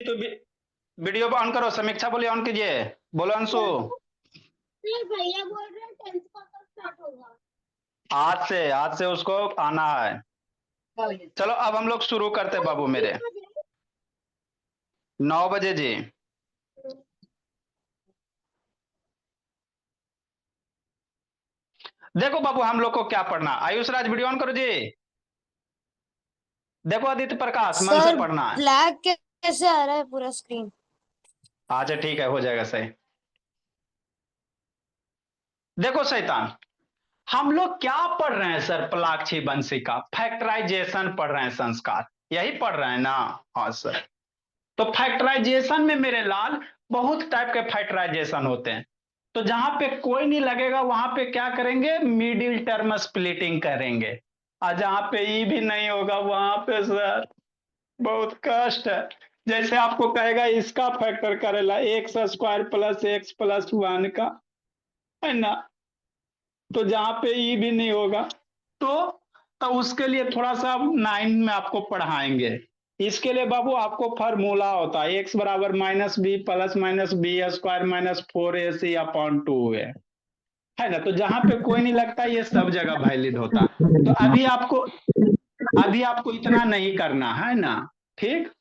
तो video on करो, समीक्षा बोलिए ऑन कीजिए। बोलो अंशु। नहीं भैया बोल रहे हैं 10th को कब स्टार्ट होगा। आज से उसको आना है। चलो अब हम लोग शुरू करते हैं बाबू मेरे। 9 बजे जी। देखो बाबू हम लोग को क्या पढ़ना। आयुष राज वीडियो ऑन करो जी। देखो आदित्य प्रकाश मन से सर पढ़ना है। ब्लैक कैसे आ रहा है पूरा स्क्रीन। अच्छा ठीक है, हो जाएगा सही। देखो शैतान, हम लोग क्या पढ़ रहे हैं सर? पलाक्षी वंशी का फैक्टराइजेशन पढ़ रहे हैं, संस्कार यही पढ़ रहे हैं ना? हाँ सर। तो फैक्टराइजेशन में मेरे लाल बहुत टाइप के फैक्टराइजेशन होते हैं। तो जहां पे कोई नहीं लगेगा वहां पे क्या करेंगे? मिडिल टर्म स्प्लिटिंग करेंगे। और जहां पे ई भी नहीं होगा वहां पे सर बहुत कष्ट है। जैसे आपको कहेगा इसका फैक्टर करेला x square plus x plus one का, है ना? तो जहां पे ई भी नहीं होगा तो तो उसके लिए थोड़ा सा 9 में आपको पढ़ाएंगे। इसके लिए बाबू आपको फॉर्मूला होता है एक्स बराबर minus B plus minus B square minus 4ac upon 2 है ना? तो जहां पे कोई नहीं लगता ये सब जगह वैलिड होता। तो अभी आपको इतना नहीं करना है ना। ठीक।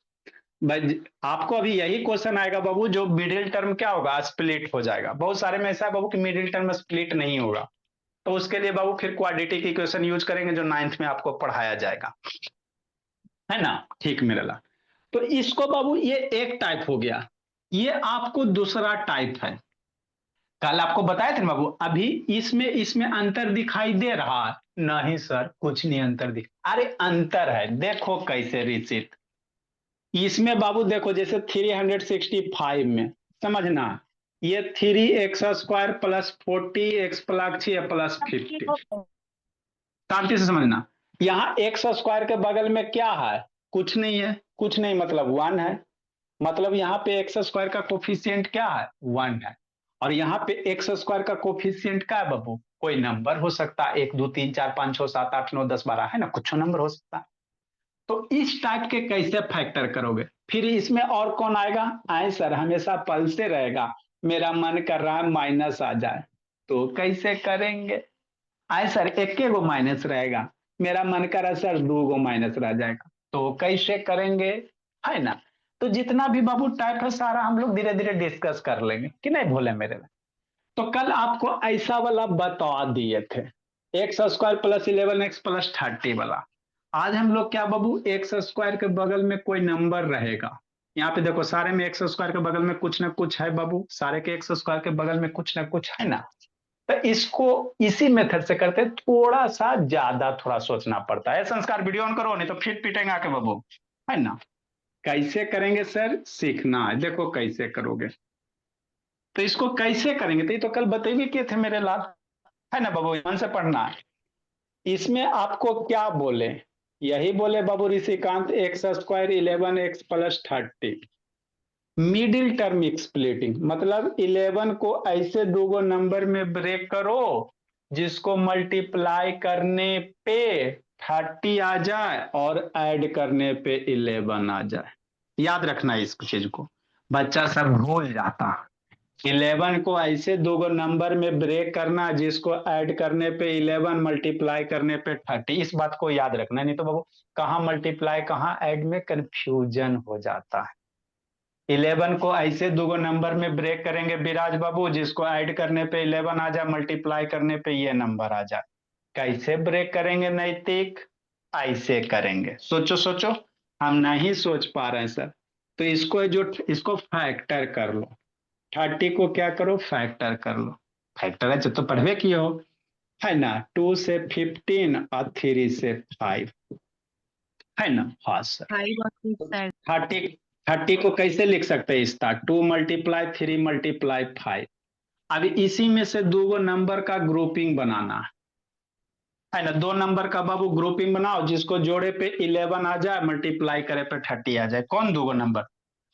भाई आपको अभी यही क्वेश्चन आएगा बाबू, जो मिडिल टर्म क्या होगा? स्प्लिट हो जाएगा। बहुत सारे में ऐसा है बाबू कि मिडिल टर्म स्प्लिट नहीं होगा। तो उसके लिए बाबू फिर क्वाड्रेटिक इक्वेशन यूज करेंगे जो 9th में आपको पढ़ाया जाएगा, है ना? ठीक मेरे ला। तो इसको बाबू ये एक टाइप हो गया। ये आपको दूसरा टाइप है। कल आपको बताया था ना बाबू, अभी इसमें अंतर दिखाई दे रहा है? नहीं सर कुछ नहीं अंतर दिख। अरे अंतर है, देखो कैसे रिचित। इसमें बाबू देखो जैसे 365 में समझना, ये 3x² plus 40x plus 6 plus 50। शांति से समझना। यहाँ एक्स स्क्वायर के बगल में क्या है? कुछ नहीं है। कुछ नहीं मतलब 1 है। मतलब यहाँ पे एक्स स्क्वायर का कोफिशियंट क्या है? 1 है। और यहाँ पे एक्स स्क्वायर का कोफिशियंट क्या है बाबू? कोई नंबर हो सकता है, 1 2 3 4 5 6 7 8 9 10 12, है ना? कुछ नंबर हो सकता है। तो इस टाइप के कैसे फैक्टर करोगे? फिर इसमें और कौन आएगा? आए सर हमेशा पलते रहेगा, मेरा मन कर रहा है माइनस आ जाए, तो कैसे करेंगे? आए सर एक गो माइनस रहेगा, मेरा मन कर रहा सर 2 गो माइनस रह जाएगा, तो कैसे करेंगे? है ना? तो जितना भी बाबू टाइप है सारा हम लोग धीरे धीरे डिस्कस कर लेंगे, कि नहीं भोले मेरे में? तो कल आपको ऐसा वाला बता दिए थे, x² प्लस 11x प्लस 30 वाला। आज हम लोग क्या बाबू, x² के बगल में कोई नंबर रहेगा। यहाँ पे देखो सारे में x² के बगल में कुछ ना कुछ है बाबू, सारे के x² के बगल में कुछ ना कुछ है ना? तो इसको इसी मेथड से करते, थोड़ा सा ज्यादा थोड़ा सोचना पड़ता है। संस्कार वीडियो ऑन करो नहीं तो फिर पीटेंगे आके बाबू, है ना? कैसे करेंगे सर? सीखना है, देखो कैसे करोगे। तो इसको कैसे करेंगे तो ये तो कल बतेबे किए थे मेरे लाल, है ना बाबू? ध्यान से पढ़ना है। इसमें आपको क्या बोले? यही बोले बाबू Rishikant x² 11x plus 30 middle term splitting, मतलब 11 को ऐसे दो नंबर में ब्रेक करो जिसको मल्टीप्लाई करने पे 30 आ जाए और ऐड करने पे 11 आ जाए। याद रखना इस चीज को, बच्चा सब भूल जाता। 11 को ऐसे दो नंबर में ब्रेक करना जिसको ऐड करने पे 11 मल्टीप्लाई करने पे 30, इस बात को याद रखना, नहीं तो बाबू कहाँ मल्टीप्लाई कहाँ ऐड में कंफ्यूजन हो जाता है। 11 को ऐसे दो नंबर में ब्रेक करेंगे विराज बाबू जिसको ऐड करने पे 11 आ जाए, मल्टीप्लाई करने पे ये नंबर आ जाए। कैसे ब्रेक करेंगे नैतिक? ऐसे करेंगे, सोचो सोचो। हम नहीं सोच पा रहे हैं सर। तो इसको फैक्टर कर लो। 30 को क्या करो? फैक्टर कर लो। फैक्टर है तो पढ़वे किए हो, है ना? 2 से 15 और 3 से 5, है ना? हाँ सर। 30 30 को कैसे लिख सकते हैं? इस 2 × 3 × 5। अब इसी में से दो नंबर का ग्रुपिंग बनाना है ना? दो नंबर का बाबू ग्रुपिंग बनाओ जिसको जोड़े पे 11 आ जाए, मल्टीप्लाई करे पे 30 आ जाए। कौन दो नंबर?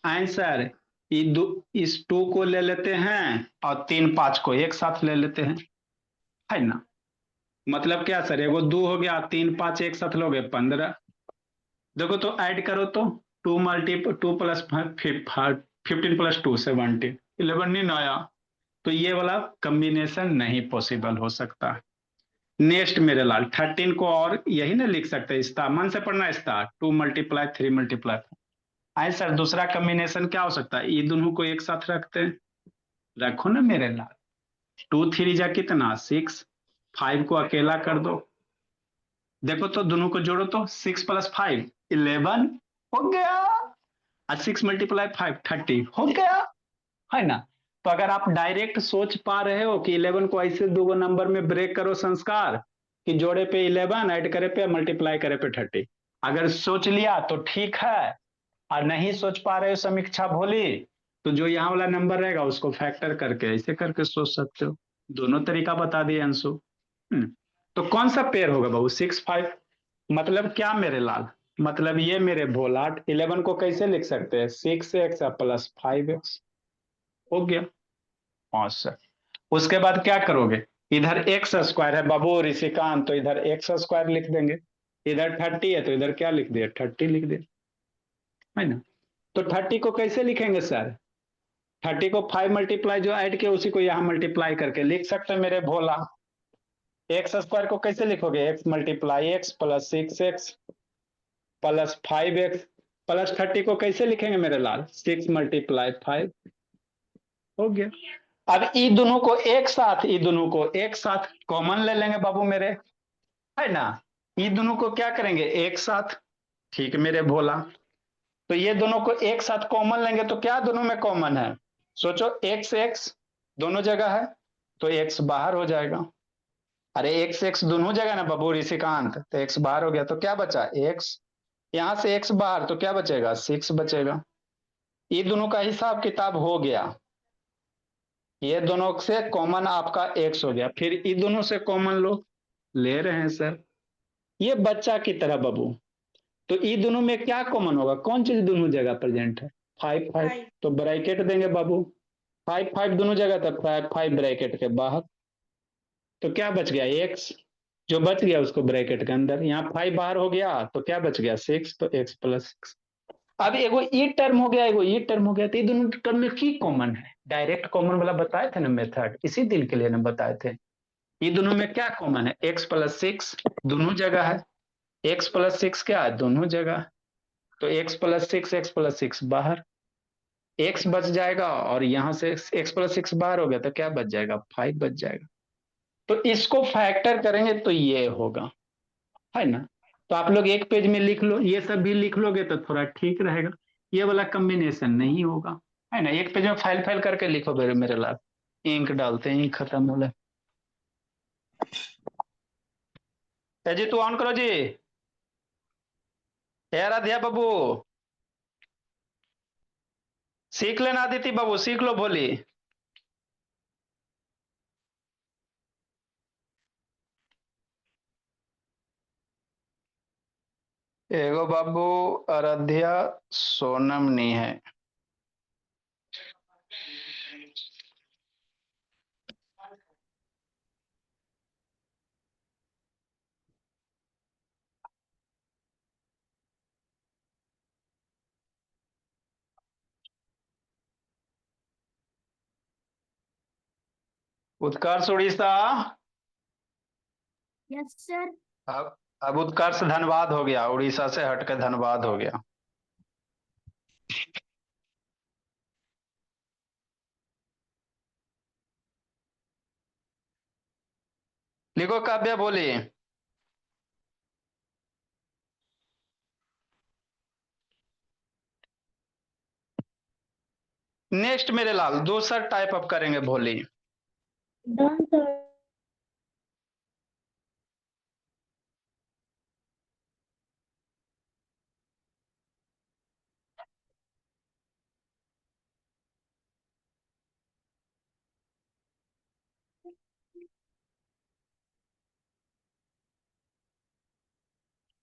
आंसर इस 2 को ले लेते हैं और 3 5 को एक साथ ले लेते हैं, है ना? मतलब क्या सर, एगो 2 हो गया, 3 5 एक साथ लोगे 15। देखो तो ऐड करो तो 2 प्लस 15 प्लस 2 17, 11 नहीं आया, तो ये वाला कम्बिनेशन नहीं पॉसिबल हो सकता। नेक्स्ट मेरे लाल 13 को और यही ना लिख सकते हैं, स्टार मन से पढ़ना, स्टार 2 मल्टीप्लाई 3 मल्टीप्लाई। आए सर दूसरा कम्बिनेशन क्या हो सकता है, ये दोनों को एक साथ रखते हैं, रखो ना मेरे लाल। 2 3 जा कितना 6, 5 को अकेला कर दो, देखो तो दोनों को जोड़ो तो 6 प्लस 5 11 हो गया, और 6 मल्टीप्लाई 5 30 हो गया, है ना। तो अगर आप डायरेक्ट सोच पा रहे हो कि 11 को ऐसे दो नंबर में ब्रेक करो संस्कार, कि जोड़े पे 11 ऐड करे पे मल्टीप्लाई करे पे 30, अगर सोच लिया तो ठीक है, और नहीं सोच पा रहे हो समीक्षा भोली, तो जो यहाँ वाला नंबर रहेगा उसको फैक्टर करके ऐसे करके सोच सकते हो। दोनों तरीका बता दिए अंशु। तो कौन सा पेयर होगा बाबू 6 5, मतलब क्या मेरे लाल, मतलब ये मेरे भोला 11 को कैसे लिख सकते हैं 6x प्लस 5x, हो गया। हाँ सर, उसके बाद क्या करोगे, इधर एक्स स्क्वायर है बाबू ऋषिकांत, तो इधर एक्स स्क्वायर लिख देंगे, इधर 30 है तो इधर क्या लिख दिया 30 लिख दिया, है ना। तो 30 को कैसे लिखेंगे सर, 30 को 5 मल्टीप्लाई जो ऐड किया उसी को यहाँ मल्टीप्लाई करके लिख सकते हैं मेरे भोला। एक्स स्क्वायर को कैसे लिखोगे, x multiply x plus 6x plus 5x plus 30 को कैसे लिखेंगे मेरे लाल 6 मल्टीप्लाई 5, हो गया। अब ई दोनों को एक साथ, ई दोनों को एक साथ कॉमन ले लेंगे बाबू मेरे, है ना। ई दोनों को क्या करेंगे एक साथ, ठीक मेरे भोला। तो ये दोनों को एक साथ कॉमन लेंगे तो क्या दोनों में कॉमन है, सोचो एक्स एक्स दोनों जगह है, तो एक्स बाहर हो जाएगा। अरे एक्स एक्स दोनों जगह ना बाबू ऋषिकांत, तो एक्स बाहर हो गया तो क्या बचा एक्स, यहां से एक्स बाहर तो क्या बचेगा 6 बचेगा। ये दोनों का हिसाब किताब हो गया, ये दोनों से कॉमन आपका एक्स हो गया, फिर ये दोनों से कॉमन लो, ले रहे हैं सर, ये बच्चा की तरह बाबू। तो ये दोनों में क्या कॉमन होगा, कौन चीज दोनों जगह प्रेजेंट है 5 5, तो ब्रैकेट देंगे बाबू, 5 5 दोनों जगह था, 5 5 ब्रैकेट के बाहर, तो क्या बच गया एक्स, जो बच गया उसको ब्रैकेट के अंदर, यहाँ 5 बाहर हो गया तो क्या बच गया 6, तो एक्स प्लस 6। अब एगो ई टर्म हो गया, एगो ई टर्म हो गया, तो ये दोनों टर्म में की कॉमन है, डायरेक्ट कॉमन वाला बताए थे ना मेथड, इसी दिन के लिए ना बताए थे। ये दोनों में क्या कॉमन है, एक्स प्लस 6 दोनों जगह है, एक्स प्लस 6 क्या है दोनों जगह, तो एक्स प्लस 6 एक्स प्लस 6 बाहर, एक्स बच जाएगा, और यहां से एक्स प्लस 6 बाहर हो गया तो क्या बच जाएगा 5 बच जाएगा। तो इसको फैक्टर करेंगे तो ये होगा, है ना। तो आप लोग एक पेज में लिख लो, ये सब भी लिख लोगे तो थोड़ा ठीक रहेगा, ये वाला कॉम्बिनेशन नहीं होगा, है ना। एक पेज में फाइल फाइल करके लिखो मेरे लाल, इंक डालते हैं, इंक खत्म हो गया जी, तू ऑन करो जी, यार आध्या बाबू सीख लेना, आदिति बाबू सीख लो बोली। एगो बाबू आराध्या सोनम नहीं है, उत्कर्ष उड़ीसा, यस सर। अब उत्कर्ष धनबाद हो गया, उड़ीसा से हटके धनबाद हो गया। लिखो काव्या बोली, नेक्स्ट मेरे लाल दूसरा टाइप अप करेंगे भोली। Done sir.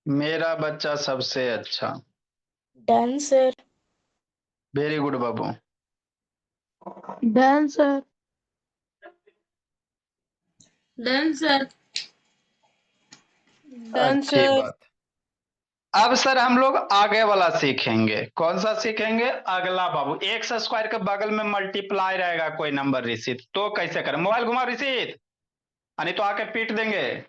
मेरा बच्चा सबसे अच्छा, डन सर। वेरी गुड बाबू। Done sir. Done sir. Done अच्छी सर। बात, अब सर हम लोग आगे वाला सीखेंगे। कौन सा सीखेंगे? अगला बाबू, एक्स स्क्वायर के बगल में मल्टीप्लाई रहेगा कोई नंबर ऋषित, तो कैसे करें? मोबाइल घुमा ऋषित, नहीं तो आके पीट देंगे।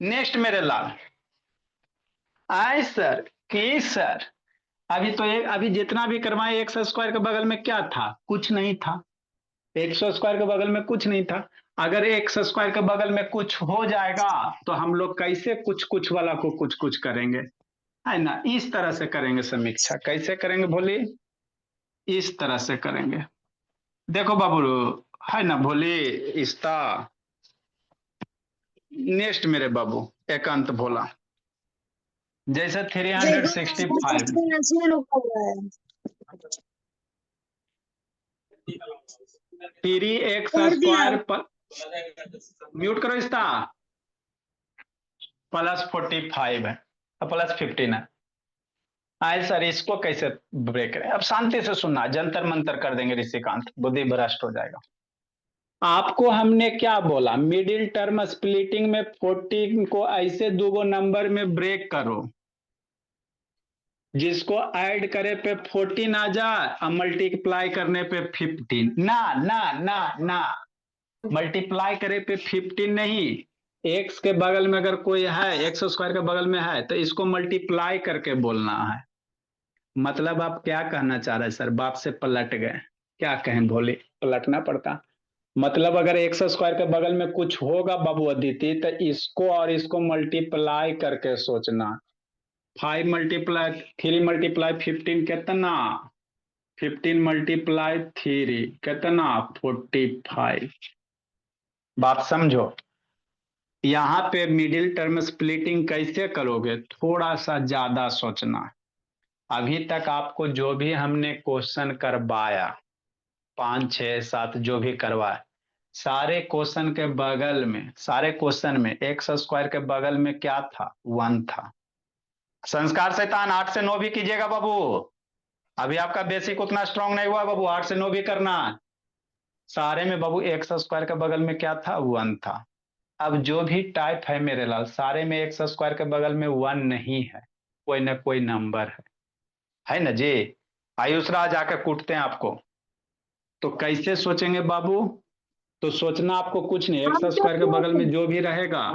नेक्स्ट मेरे लाल, आए सर कि सर अभी तो एक, अभी जितना भी करवाए एक्स स्क्वायर के बगल में क्या था? कुछ नहीं था। एक्स स्क्वायर के बगल में कुछ नहीं था। अगर एक्स स्क्वायर के बगल में कुछ हो जाएगा तो हम लोग कैसे कुछ कुछ वाला को कुछ कुछ करेंगे, है ना? इस तरह से करेंगे समीक्षा। कैसे करेंगे भोली? इस तरह से करेंगे। देखो बाबू, है ना भोली इस्ता, नेक्स्ट मेरे बाबू एकांत भोला, जैसे 365, थ्री एक्स कर दिया। स्क्वायर पर, म्यूट करो इस्ता, +45 है, +15 है। आए सर इसको कैसे ब्रेक करें? अब शांति से सुनना, जंतर मंतर कर देंगे ऋषिकांत, बुद्धि भ्रष्ट हो जाएगा। आपको हमने क्या बोला? मिडिल टर्म स्प्लिटिंग में 14 को ऐसे दो नंबर में ब्रेक करो जिसको ऐड करे पे 14 आ जाए और मल्टीप्लाई करने पे 15। ना ना ना ना, मल्टीप्लाई करे पे 15 नहीं। एक्स के बगल में अगर कोई है, एक्स स्क्वायर के बगल में है, तो इसको मल्टीप्लाई करके बोलना है। मतलब आप क्या कहना चाह रहे हैं सर? बाप से पलट गए? क्या कहें भोले, पलटना पड़ता। मतलब अगर एक्स स्क्वायर के बगल में कुछ होगा बाबू अदिति, तो इसको और इसको मल्टीप्लाई करके सोचना। 5 × 3 × 15 कितना? 15 × 3 कितना? 45। बात समझो। यहाँ पे मिडिल टर्म स्प्लिटिंग कैसे करोगे? थोड़ा सा ज्यादा सोचना। अभी तक आपको जो भी हमने क्वेश्चन करवाया, 5 6 7 जो भी करवाया, सारे क्वेश्चन के बगल में, सारे क्वेश्चन में एक्स स्क्वायर के बगल में क्या था? 1 था। संस्कार शैतान 8 से 9 भी कीजिएगा बाबू। अभी आपका बेसिक उतना स्ट्रांग नहीं हुआ बाबू, 8 से 9 भी करना। सारे में बाबू एक्स स्क्वायर के बगल में क्या था? 1 था। अब जो भी टाइप है मेरे लाल, सारे में एक्स स्क्वायर के बगल में 1 नहीं है, कोई ना कोई नंबर है ना जी? आयुष राज आके कूटते हैं आपको। तो कैसे सोचेंगे बाबू? तो सोचना आपको कुछ नहीं, एक्स हम तो स्क्वायर के बगल में जो भी रहेगा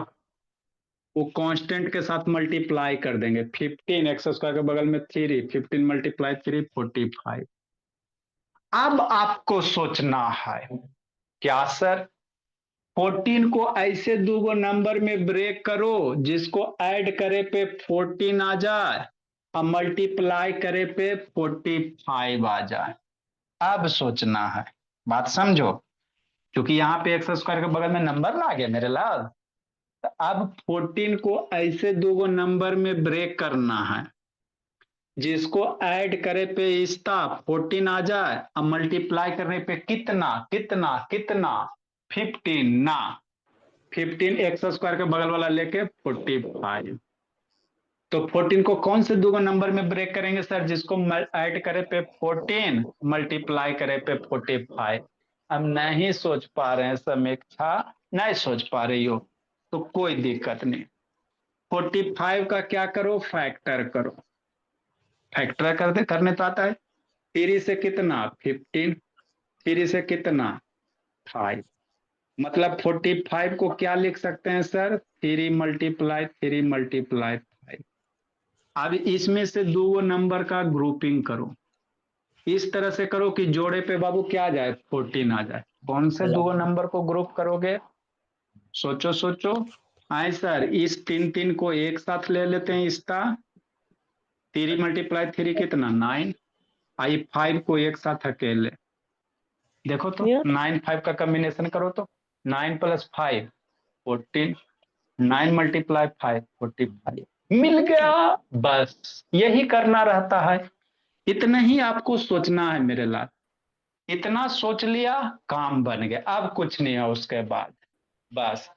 वो कांस्टेंट के साथ मल्टीप्लाई कर देंगे। 15, एक्स स्क्वायर के बगल में 3, 15 × 3 45। अब आपको सोचना है क्या सर? 14 को ऐसे दो नंबर में ब्रेक करो जिसको ऐड करे पे 14 आ जाए और मल्टीप्लाई करे पे 45 आ जाए। अब सोचना है, बात समझो। क्योंकि यहाँ पे एक्स स्क्वायर के बगल में नंबर ना आ गया मेरे लाल, तो अब 14 को ऐसे दो नंबर में ब्रेक करना है जिसको ऐड करे पे इसका 14 आ जाए और मल्टीप्लाई करने पे कितना कितना कितना? 15 ना, 15 एक्स स्क्वायर के बगल वाला लेके 45। तो 14 को कौन से दो नंबर में ब्रेक करेंगे सर जिसको ऐड करे पे 14, मल्टीप्लाई करे पे 45? अब नहीं सोच पा रहे हैं समीक्षा, नहीं सोच पा रही हो तो कोई दिक्कत नहीं। 45 का क्या करो? फैक्टर करो। फैक्टर करते करने तो आता है। 3 से कितना? 15। 3 से कितना? 5। मतलब 45 को क्या लिख सकते हैं सर? 3 × 3 × 5। अब इसमें से दो नंबर का ग्रुपिंग करो। इस तरह से करो कि जोड़े पे बाबू क्या आ जाए? 14 आ जाए। कौन से दो नंबर को ग्रुप करोगे? सोचो सोचो। आए सर, इस 3 3 को एक साथ ले लेते हैं, इसका 3 × 3 कितना? 9। आई 5 को एक साथ अकेले देखो तो, 9 5 का कॉम्बिनेशन करो तो 9 + 5 14, 9 × 5 45। मिल गया। बस यही करना रहता है। इतना ही आपको सोचना है मेरे लाल। इतना सोच लिया, काम बन गया। अब कुछ नहीं है उसके बाद, बस,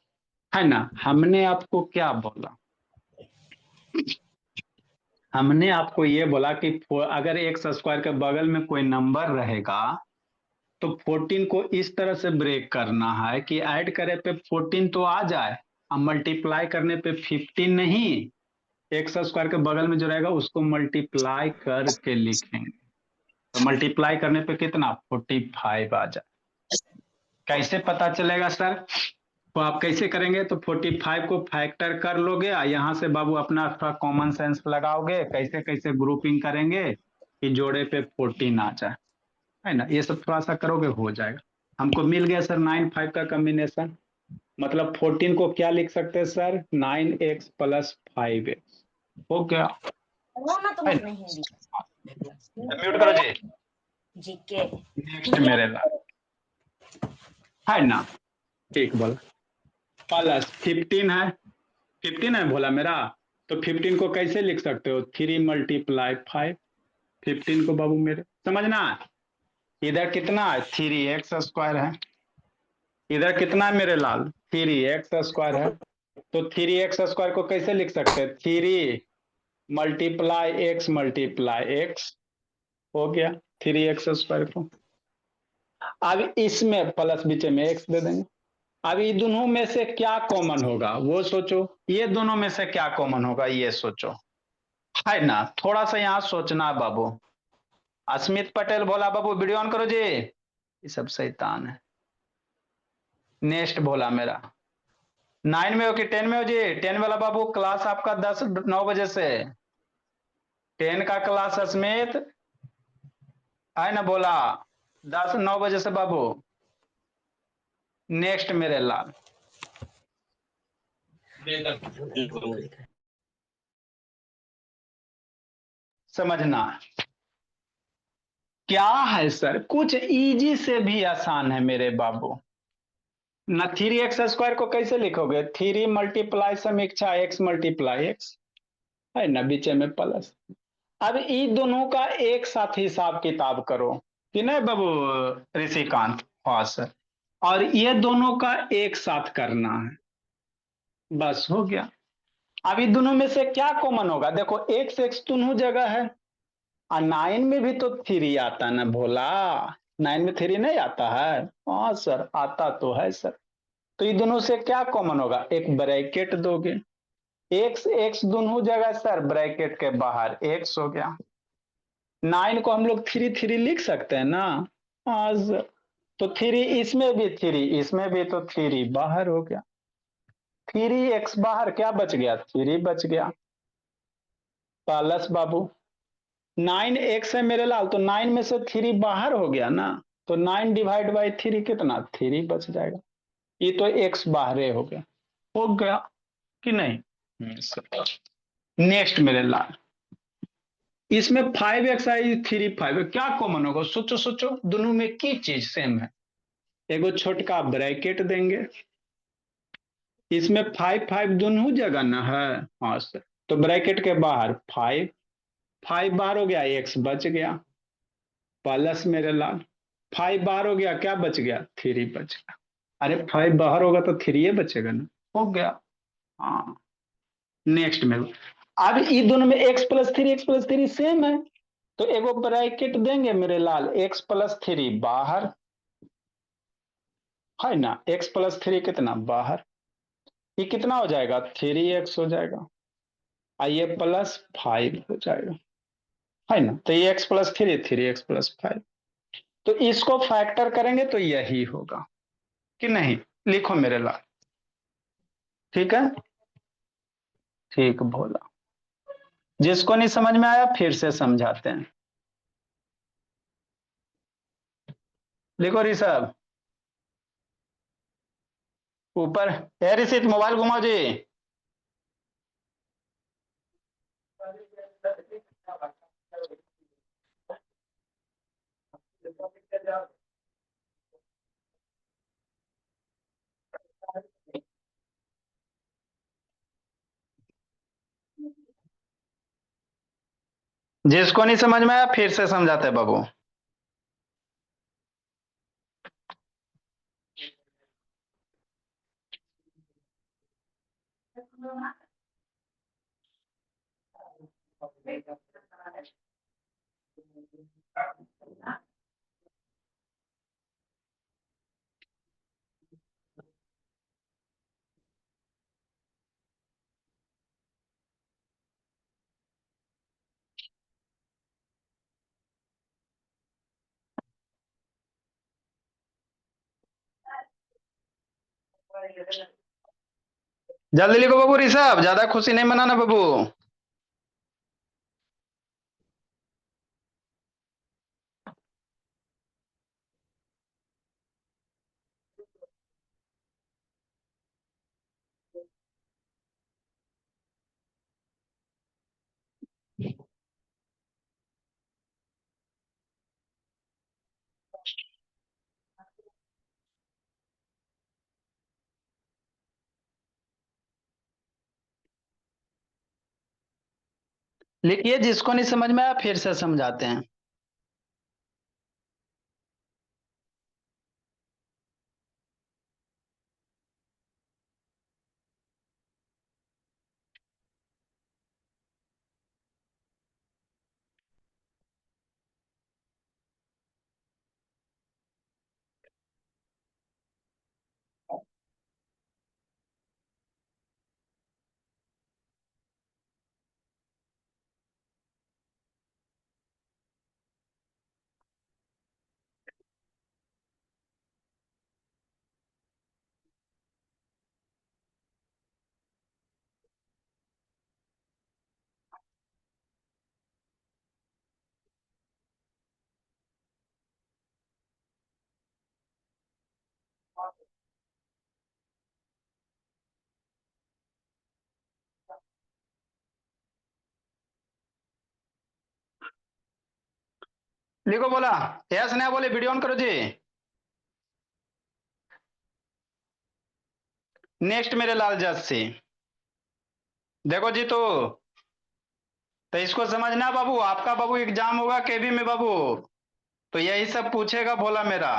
है ना? हमने आपको क्या बोला? हमने आपको ये बोला कि अगर एक्स स्क्वायर के बगल में कोई नंबर रहेगा तो 14 को इस तरह से ब्रेक करना है कि ऐड करे पे 14 तो आ जाए और मल्टीप्लाई करने पे 15 नहीं, एक्स स्क्वायर के बगल में जो रहेगा उसको मल्टीप्लाई करके लिखेंगे। तो मल्टीप्लाई करने पे कितना 45 आ जाए। कैसे पता चलेगा सर? तो आप कैसे करेंगे? तो 45 को फैक्टर कर लोगे और यहाँ से बाबू अपना थोड़ा कॉमन सेंस लगाओगे, कैसे कैसे ग्रुपिंग करेंगे कि जोड़े पे 14 आ जाए, है ना? ये सब थोड़ा सा करोगे हो जाएगा। हमको मिल गया सर 9 5 का कॉम्बिनेशन। मतलब 14 को क्या लिख सकते हैं सर? 9x प्लस 5x हो गया। वो ना तुम है अपने हिंदी ना? म्यूट करो जी। जीके नेक्स्ट मेरे लाल, है ना? ठीक बोला। प्लस 15 है, 15 है बोला मेरा। तो 15 को कैसे लिख सकते हो? 3 × 5। 15 को बाबू मेरे समझना, इधर कितना है? 3x² है। इधर कितना है मेरे लाल? 3x² है। तो 3x² को कैसे लिख सकते हैं? 3 × x हो गया 3x² को। अब इसमें प्लस बीच में x दे देंगे। अब ये दोनों में से क्या कॉमन होगा वो सोचो। ये दोनों में से क्या कॉमन होगा ये सोचो, है ना? थोड़ा सा यहाँ सोचना बाबू। अस्मित पटेल बोला बाबू वीडियो ऑन करो जी। ये सब शैतान है। नेक्स्ट बोला मेरा 9 में हो कि 10 में हो जी? 10 वाला बाबू क्लास आपका 10 9 बजे से। 10 का क्लास अस्मित है ना? बोला 10 9 बजे से बाबू। नेक्स्ट मेरे लाल समझना क्या है सर, कुछ इजी से भी आसान है मेरे बाबू ना। 3x² को कैसे लिखोगे? 3 × x है ना, बीच में प्लस। अब इन दोनों का एक साथ हिसाब किताब करो कि नहीं बाबू ऋषिकांत? हाँ सर। और ये दोनों का एक साथ करना है, बस हो गया। अब इन दोनों में से क्या कॉमन होगा? देखो एक्स एक्स दोनों जगह है और 9 में भी तो 3 आता ना भोला। 9 में 3 नहीं आता है? हाँ सर आता तो है सर। तो ये दोनों से क्या कॉमन होगा? एक ब्रैकेट दोगे। एक्स एक्स दोनों जगह सर ब्रैकेट के बाहर एक्स हो गया। 9 को हम लोग 3 3 लिख सकते हैं ना? हाँ सर। तो 3 इसमें भी 3 इसमें भी तो 3 बाहर हो गया। 3x बाहर क्या बच गया? 3 बच गया। प्लस बाबू 9x है मेरे लाल, तो 9 में से 3 बाहर हो गया ना। तो 9 डिवाइड बाई 3 कितना? 3 बच जाएगा। ये तो x बाहर हो गया। हो गया कि नहीं? नेक्स्ट मेरे लाल, इसमें 5x आई 3 5, क्या कॉमन होगा? सोचो सोचो, दोनों में की चीज सेम है। एगो छोटका ब्रैकेट देंगे। इसमें 5 5 दोनों जगह ना है? हाँ सर। तो ब्रैकेट के बाहर 5 5 बाहर हो गया, एक्स बच गया। प्लस मेरे लाल 5 बाहर हो गया, क्या बच गया? 3 बच गया। अरे 5 बाहर होगा तो 3 बचेगा ना। हो गया। हाँ। नेक्स्ट में अब ये दोनों में x+3 सेम है। तो एगो ब्रैकेट देंगे मेरे लाल, x+3 बाहर है ना। x+3 कितना बाहर? ये कितना हो जाएगा? 3x हो जाएगा और ये +5 हो जाएगा, है ना। तो ये x+3 3x+5। तो इसको फैक्टर करेंगे तो यही होगा कि नहीं? लिखो मेरे लाल। ठीक है, ठीक बोला। जिसको नहीं समझ में आया फिर से समझाते हैं। लिखो ऋषभ ऊपर। ए ऋषित मोबाइल घुमाओ जी। जिसको नहीं समझ में आया फिर से समझाते हैं बाबू। जल्दी लिखो बाबू ऋषभ, ज्यादा खुशी नहीं मनाना बाबू। लिखिए, जिसको नहीं समझ में आया फिर से समझाते हैं। लिखो, बोला यस नहीं बोले, वीडियो ऑन करो जी। नेक्स्ट मेरे लाल जज से देखो जी, तो इसको समझना बाबू, आपका बाबू एग्जाम होगा केबी में बाबू, तो यही सब पूछेगा भोला मेरा।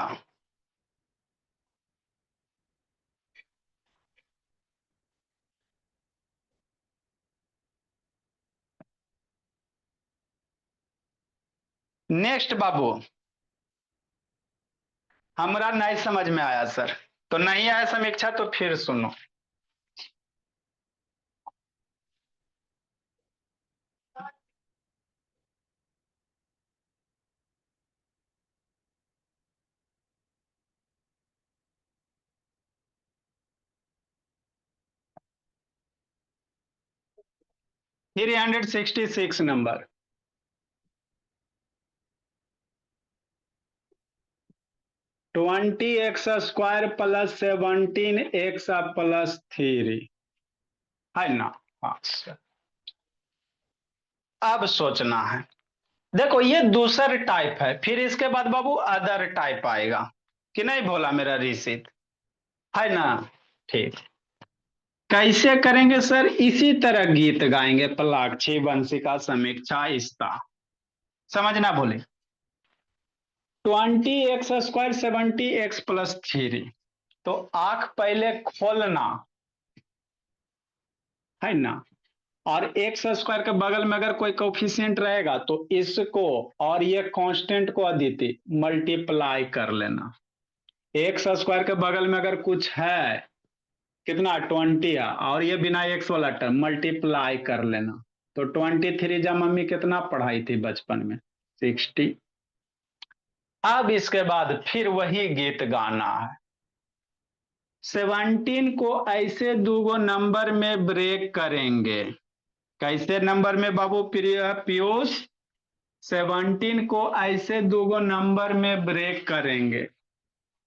नेक्स्ट बाबू, हमारा नहीं समझ में आया सर, तो नहीं आया समीक्षा तो फिर सुनो। Three 366 number, 20x² plus 17x plus 3 है ना। हाँ सर, अब सोचना है। देखो ये दूसर टाइप है, फिर इसके बाद बाबू अदर टाइप आएगा कि नहीं भोला मेरा रिसित, है ना। ठीक, कैसे करेंगे सर, इसी तरह गीत गाएंगे, पलाक्षी वंशिका समीक्षा इस्ता, समझना भोले। 20x² 70x प्लस 3, तो आंख पहले खोलना, है ना, और x² के बगल में अगर कोई कोफिशिएंट रहेगा तो इसको और ये कांस्टेंट को अदिति मल्टीप्लाई कर लेना। x² के बगल में अगर कुछ है, कितना 20 है, और ये बिना एक्स वाला टर्म मल्टीप्लाई कर लेना। तो 23 जा मम्मी कितना पढ़ाई थी बचपन में, 60। अब इसके बाद फिर वही गीत गाना है। 17 को ऐसे दूगो नंबर में ब्रेक करेंगे, कैसे नंबर में बाबू पीयूष, 17 को ऐसे दूगो नंबर में ब्रेक करेंगे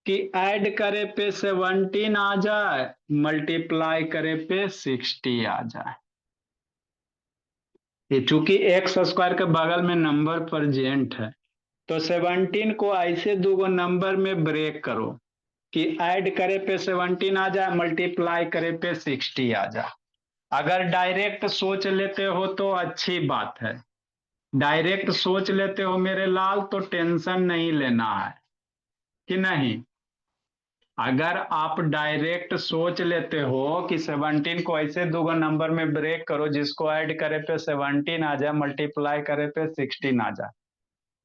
कि ऐड करे पे 17 आ जाए, मल्टीप्लाई करे पे 60 आ जाए। ये चूंकि x² के बगल में नंबर प्रेजेंट है, तो 17 को ऐसे दूगो नंबर में ब्रेक करो कि ऐड करे पे 17 आ जाए, मल्टीप्लाई करे पे 60 आ जाए। अगर डायरेक्ट सोच लेते हो तो अच्छी बात है, डायरेक्ट सोच लेते हो मेरे लाल तो टेंशन नहीं लेना है, कि नहीं। अगर आप डायरेक्ट सोच लेते हो कि 17 को ऐसे दो नंबर में ब्रेक करो जिसको ऐड करे पे 17 आ जाए, मल्टीप्लाई करे पे 16 आ जाए,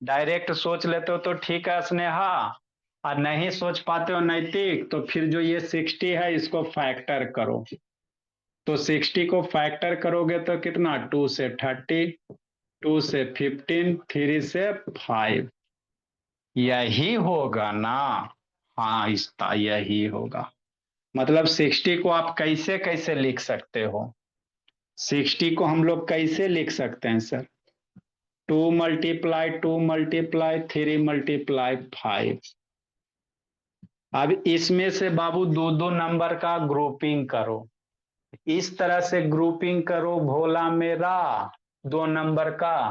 डायरेक्ट सोच लेते हो तो ठीक है स्नेहा, और नहीं सोच पाते हो नैतिक, तो फिर जो ये 60 है इसको फैक्टर करो। तो 60 को फैक्टर करोगे तो कितना, 2 से 30, 2 से 15, 3 से 5, यही होगा ना। हाँ इसका यही होगा। मतलब 60 को आप कैसे कैसे लिख सकते हो, 60 को हम लोग कैसे लिख सकते हैं सर, 2 × 2 × 3 × 5। अब इसमें से बाबू दो दो नंबर का ग्रुपिंग करो, इस तरह से ग्रुपिंग करो भोला मेरा, दो नंबर का,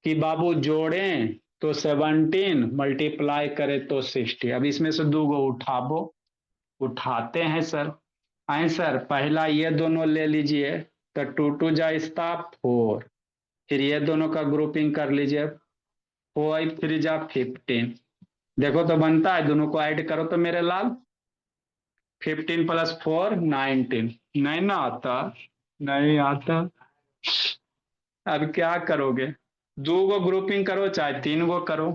कि बाबू जोड़ें तो 17 मल्टीप्लाई करे तो 60। अब इसमें से दो गो उठाबो, उठाते हैं सर। आए सर, पहला ये दोनों ले लीजिए, तो 2 2 जा इसका 4, फिर ये दोनों का ग्रुपिंग कर लीजिए, 4 3 जा 15। देखो तो बनता है, दोनों को ऐड करो तो मेरे लाल, 15 + 4 19। नहीं ना आता, नहीं आता। अब क्या करोगे, दो गो ग्रुपिंग करो चाहे तीन गो करो,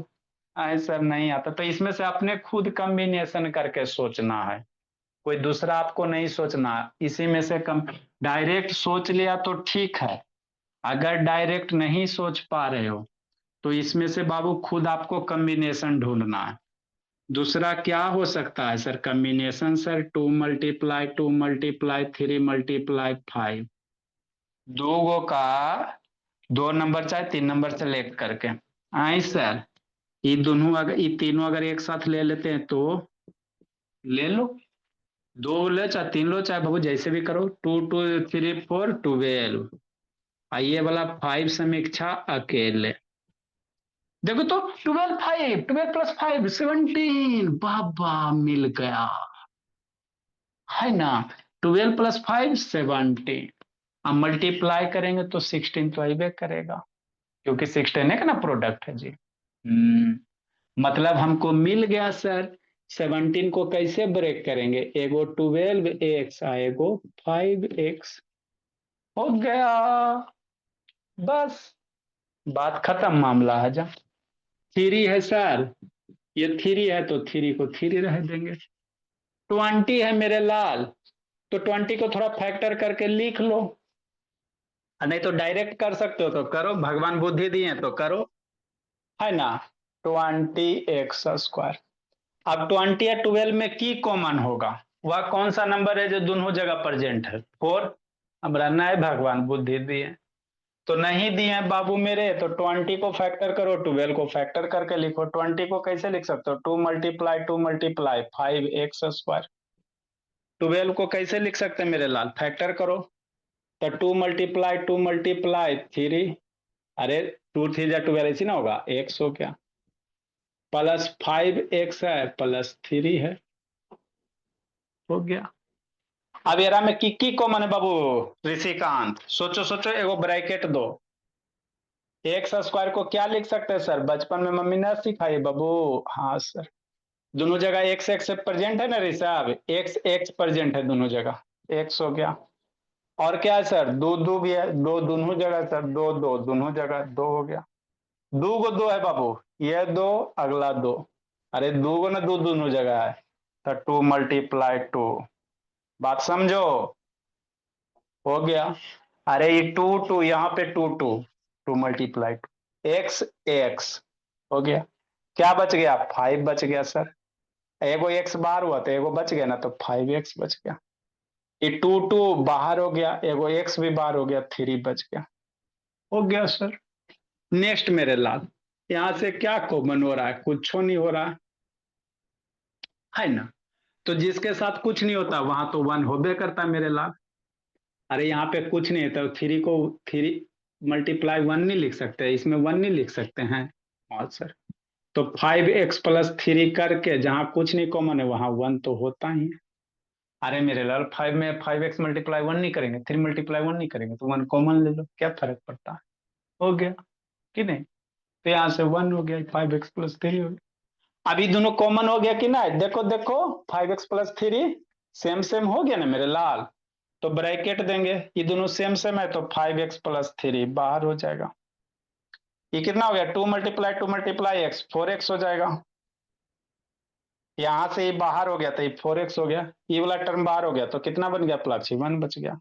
आए सर नहीं आता। तो इसमें से अपने खुद कम्बिनेशन करके सोचना है, कोई दूसरा आपको नहीं सोचना। इसी में से कम, डायरेक्ट सोच लिया तो ठीक है, अगर डायरेक्ट नहीं सोच पा रहे हो तो इसमें से बाबू खुद आपको कम्बिनेशन ढूंढना है। दूसरा क्या हो सकता है सर कम्बिनेशन, सर 2 × 2 × 3 × 5, दो गो का दो नंबर चाहे तीन नंबर से लेकर करके। आई सर, ये दोनों अगर ये तीनों अगर एक साथ ले लेते हैं तो ले लो, दो लो चाहे तीन लो चाहे बाबू जैसे भी करो, 2 2 3 4 12, ये वाला 5 समीक्षा अकेले। देखो तो 12 5, 12 + 5 17, बाबा मिल गया है ना, 12 + 5 17। अब मल्टीप्लाई करेंगे तो 16 तो आइबे करेगा, क्योंकि 16 एक ना प्रोडक्ट है जी। मतलब हमको मिल गया सर। 17 को कैसे ब्रेक करेंगे, एगो 12x एगो 5x, हो गया, बस बात खत्म, मामला है जा। थ्री है सर, ये थ्री है तो थ्री को थ्री रह देंगे। 20 है मेरे लाल, तो 20 को थोड़ा फैक्टर करके लिख लो, नहीं तो डायरेक्ट कर सकते हो तो करो, भगवान बुद्धि दिए तो करो, है ना। 20x²। अब 20 या 12 में की कॉमन होगा, वह कौन सा नंबर है जो दोनों जगह प्रेजेंट है, 4। अब रहना है भगवान बुद्धि दिए, तो नहीं दिए हैं बाबू मेरे, तो 20 को फैक्टर करो, 12 को फैक्टर करके लिखो। 20 को कैसे लिख सकते हो, 2 × 2 × 5x²। 12 को कैसे लिख सकते हैं मेरे लाल, फैक्टर करो, तो 2 × 2 × 3, अरे 2 3 × 12 ऐसी ना होगा, x हो गया, +5x है +3 है, हो गया। अब एरा में की कॉमन है बाबू, ऋषिकांत सोचो सोचो, एगो ब्रैकेट दो। x² को क्या लिख सकते हैं सर, बचपन में मम्मी ने सिखाई बाबू, हाँ सर, दोनों जगह एक्स एक्स प्रेजेंट है ना ऋषभ, एक्स एक्स प्रेजेंट है दोनों जगह, एक्स हो गया। और क्या है सर, दो दो भी है, दो दोनों जगह सर, दो दो दोनों जगह, दो हो गया। दो गो दो है बाबू, ये दो अगला दो, अरे दो गो ना दो दोनों जगह है, तो 2 × 2, बात समझो, हो गया। अरे ये 2 2 यहाँ पे 2 2, 2 × 2, x हो गया, क्या बच गया, 5 बच गया सर, एगो x बाहर हुआ तो एगो बच गया ना, तो 5x बच गया। ये 2 2 बाहर हो गया, एगो x भी बाहर हो गया, 3 बच गया, हो गया सर। नेक्स्ट मेरे लाल, यहां से क्या कॉमन हो रहा है, कुछ नहीं हो रहा है ना, तो जिसके साथ कुछ नहीं होता वहां तो 1 होबे करता है मेरे लाल। अरे यहाँ पे कुछ नहीं है तो 3 को 3 × 1 नहीं लिख सकते, इसमें 1 नहीं लिख सकते हैं, हाँ सर। तो 5x + 3 करके जहां कुछ नहीं कॉमन है वहां 1 तो होता ही है। अरे मेरे लाल 5 में 5x × 1 नहीं करेंगे, 3 × 1 नहीं करेंगे, तो 1 कॉमन ले लो, क्या फर्क पड़ता है, हो गया कि नहीं। तो यहाँ से 1 हो गया, 5x + 3 हो गया। अभी दोनों कॉमन हो गया कि ना? देखो देखो, 5x+3 सेम सेम हो गया ना मेरे लाल। तो ब्रैकेट देंगे, ये दोनों सेम सेम है तो 5x+3 बाहर हो जाएगा। ये कितना हो गया? 2 × 2 × x 4x हो जाएगा। यहां से ये बाहर हो गया तो ये 4x हो गया, ये वाला टर्म बाहर हो गया तो कितना बन गया प्लस 1 बच गया,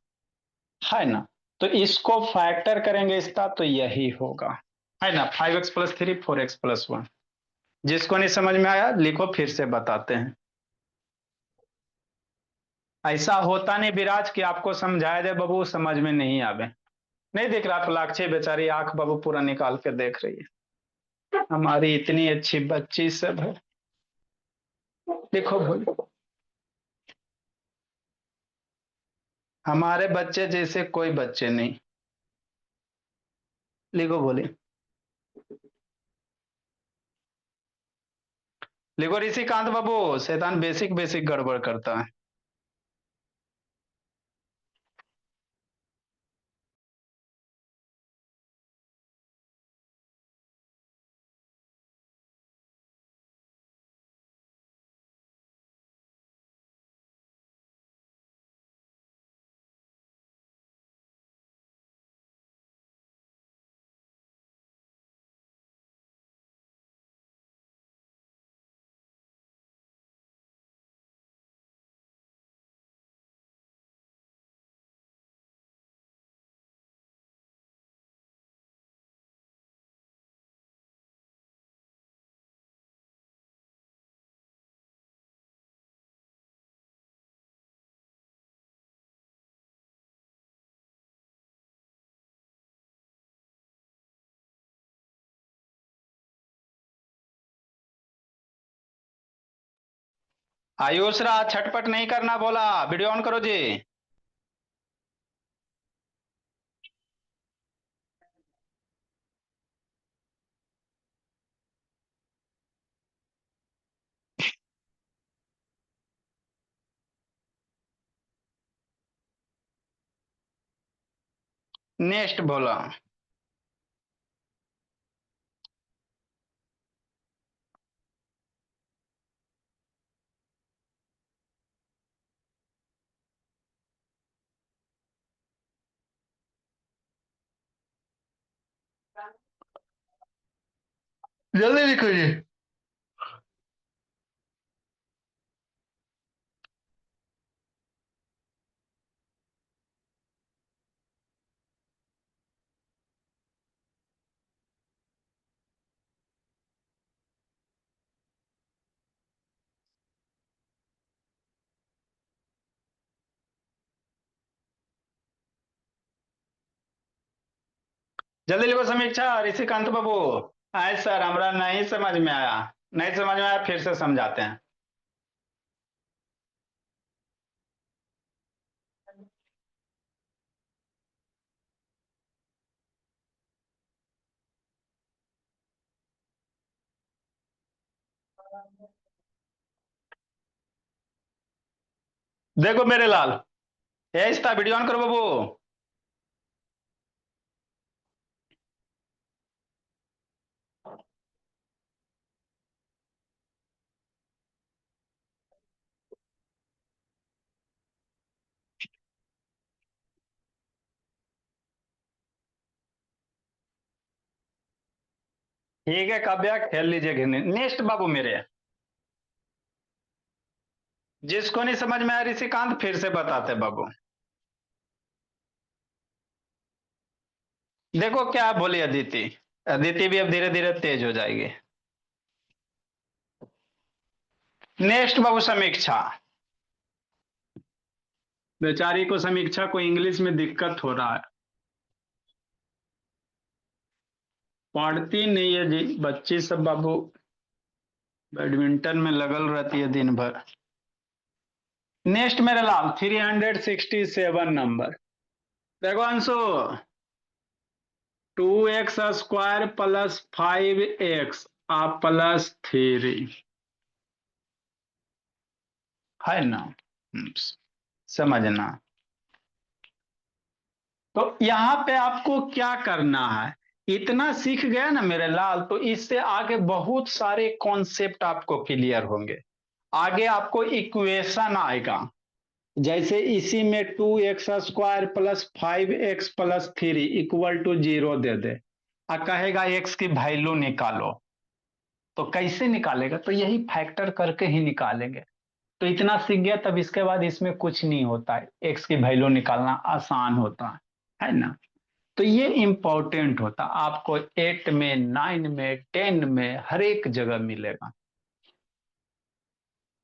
है ना? तो इसको फैक्टर करेंगे इसका तो यही होगा, है ना? 5x+3 4x+1। जिसको नहीं समझ में आया लिखो, फिर से बताते हैं। ऐसा होता नहीं विराज कि आपको समझाया जाए बाबू समझ में नहीं आवे। नहीं दिख रहा पलाक्षी बेचारी आंख बाबू पूरा निकाल के देख रही है, हमारी इतनी अच्छी बच्ची सब है। देखो बोलो, हमारे बच्चे जैसे कोई बच्चे नहीं। लिखो बोले, लिखो ऋषिकांत बाबू, शैतान बेसिक बेसिक गड़बड़ करता है। आयुषरा छटपट नहीं करना बोला, वीडियो ऑन करो जी। नेक्स्ट बोला। जल्दी लिखो जी। जल्दी लिखो समीक्षा ऋषिकांत बाबू। आए सर, हमरा नहीं समझ में आया। नहीं समझ में आया फिर से समझाते हैं। देखो मेरे लाल, ये इसका वीडियो ऑन करो बाबू। ठीक है काव्या, खेल लीजिए। नेक्स्ट बाबू मेरे, जिसको नहीं समझ में आया ऋषिकांत फिर से बताते बाबू। देखो क्या बोली अदिति, अदिति भी अब धीरे धीरे तेज हो जाएगी। नेक्स्ट बाबू समीक्षा। बेचारी को समीक्षा को इंग्लिश में दिक्कत हो रहा है, पढ़ती नहीं है जी बच्ची सब बाबू, बैडमिंटन में लगल रहती है दिन भर। नेक्स्ट मेरे लाल 367 नंबर। देखो अंशु, 2x² + 5x आप +3 है ना? समझना। तो यहां पे आपको क्या करना है, इतना सीख गया ना मेरे लाल, तो इससे आगे बहुत सारे कॉन्सेप्ट आपको क्लियर होंगे। आगे आपको इक्वेशन आएगा, जैसे इसी में 2x² plus 5x plus 3 equal to 0 दे दे, और कहेगा x की वैल्यू निकालो, तो कैसे निकालेगा? तो यही फैक्टर करके ही निकालेंगे। तो इतना सीख गया, तब इसके बाद इसमें कुछ नहीं होता है, एक्स की वैल्यू निकालना आसान होता है ना। तो ये इंपॉर्टेंट होता, आपको 8 में, 9 में, 10 में, हर एक जगह मिलेगा।